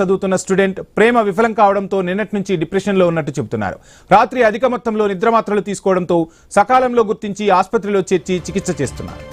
చదువుతున్న స్టూడెంట్ ప్రేమ విఫలం కావడంతో నిన్నటి నుంచి డిప్రెషన్ లో ఉన్నట్టు చెబుతున్నారు. రాత్రి అధిక మొత్తంలో నిద్రమాత్రలు తీసుకోవడంతో సకాలంలో గుర్తించి ఆసుపత్రిలో చేర్చి చికిత్స చేస్తున్నారు.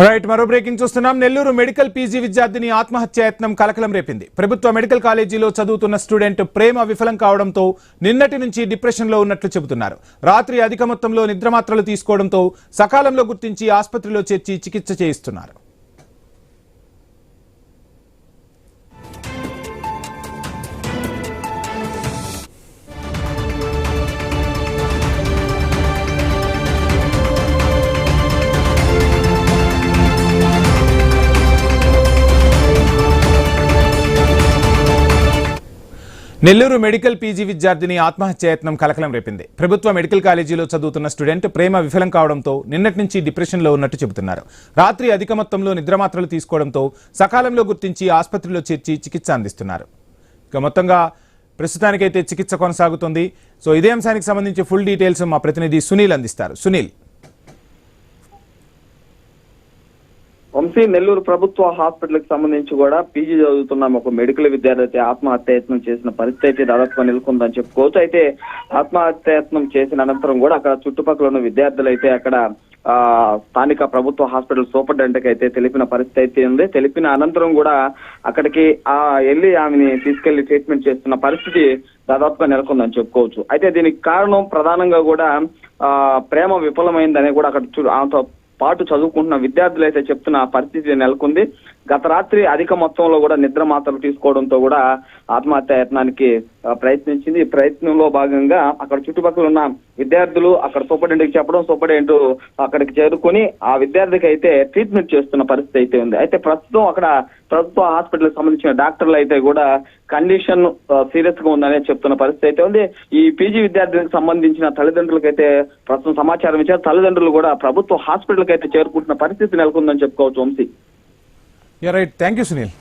రైట్, మరో బ్రేకింగ్ చూస్తున్నాం. నెల్లూరు మెడికల్ పీజీ విద్యార్థిని ఆత్మహత్యాయత్నం కలకలం రేపింది. ప్రభుత్వ మెడికల్ కాలేజీలో చదువుతున్న స్టూడెంట్ ప్రేమ విఫలం కావడంతో నిన్నటి నుంచి డిప్రెషన్ లో ఉన్నట్లు చెబుతున్నారు. రాత్రి అధిక మొత్తంలో నిద్రమాత్రలు తీసుకోవడంతో సకాలంలో గుర్తించి ఆసుపత్రిలో చేర్చి చికిత్స చేయిస్తున్నారు. నెల్లూరు మెడికల్ పీజీ విద్యార్థిని ఆత్మహత్యాయత్నం కలకలం రేపింది. ప్రభుత్వ మెడికల్ కాలేజీలో చదువుతున్న స్టూడెంట్ ప్రేమ విఫలం కావడంతో నిన్నటి నుంచి డిప్రెషన్ లో ఉన్నట్టు చెబుతున్నారు. రాత్రి అధిక మొత్తంలో నిద్రమాత్రలు తీసుకోవడంతో సకాలంలో గుర్తించి ఆసుపత్రిలో చేర్చి చికిత్స అందిస్తున్నారు. ఇక మొత్తంగా ప్రస్తుతానికైతే చికిత్స కొనసాగుతుంది. సో ఇదే అంశానికి సంబంధించి ఫుల్ డీటెయిల్స్ మా ప్రతినిధి సునీల్ అందిస్తారు. సునీల్. వంశీ, నెల్లూరు ప్రభుత్వ హాస్పిటల్ కి సంబంధించి కూడా పీజీ చదువుతున్న ఒక మెడికల్ విద్యార్థి అయితే ఆత్మహత్యాయత్నం చేసిన పరిస్థితి అయితే దాదాపుగా నెలకొందని చెప్పుకోవచ్చు. అయితే ఆత్మహత్యాయత్నం చేసిన అనంతరం కూడా అక్కడ చుట్టుపక్కల ఉన్న విద్యార్థులు అయితే అక్కడ స్థానిక ప్రభుత్వ హాస్పిటల్ సూపరింటెండెంట్ అయితే తెలిపిన పరిస్థితి అయితే ఉంది. తెలిపిన అనంతరం కూడా అక్కడికి వెళ్ళి ఆమెని తీసుకెళ్లి ట్రీట్మెంట్ చేస్తున్న పరిస్థితి దాదాపుగా నెలకొందని చెప్పుకోవచ్చు. అయితే దీనికి కారణం ప్రధానంగా కూడా ప్రేమ విఫలమైందని కూడా అక్కడ ఆమెతో పాటు చదువుకుంటున్న విద్యార్థులు అయితే చెప్తున్న పరిస్థితి నెలకొంది. గత రాత్రి అధిక మొత్తంలో కూడా నిద్ర మాత్రలు తీసుకోవడంతో కూడా ఆత్మహత్యాయత్నానికి ప్రయత్నించింది. ఈ ప్రయత్నంలో భాగంగా అక్కడ చుట్టుపక్కల ఉన్న విద్యార్థులు అక్కడ సూపరింటెండెంట్కి చెప్పడం, సూపరింటెండెంట్ అక్కడికి చేరుకుని ఆ విద్యార్థికి అయితే ట్రీట్మెంట్ చేస్తున్న పరిస్థితి అయితే ఉంది. అయితే ప్రస్తుతం అక్కడ ప్రభుత్వ హాస్పిటల్ సంబంధించిన డాక్టర్లు అయితే కూడా కండిషన్ సీరియస్ గా ఉందనే చెప్తున్న పరిస్థితి అయితే ఉంది. ఈ పీజీ విద్యార్థులకు సంబంధించిన తల్లిదండ్రులకైతే ప్రస్తుతం సమాచారం ఇచ్చారు. తల్లిదండ్రులు కూడా ప్రభుత్వ హాస్పిటల్కి అయితే చేరుకుంటున్న పరిస్థితి నెలకొందని చెప్పుకోవచ్చు. Vamshi. Right, thank you Sunil.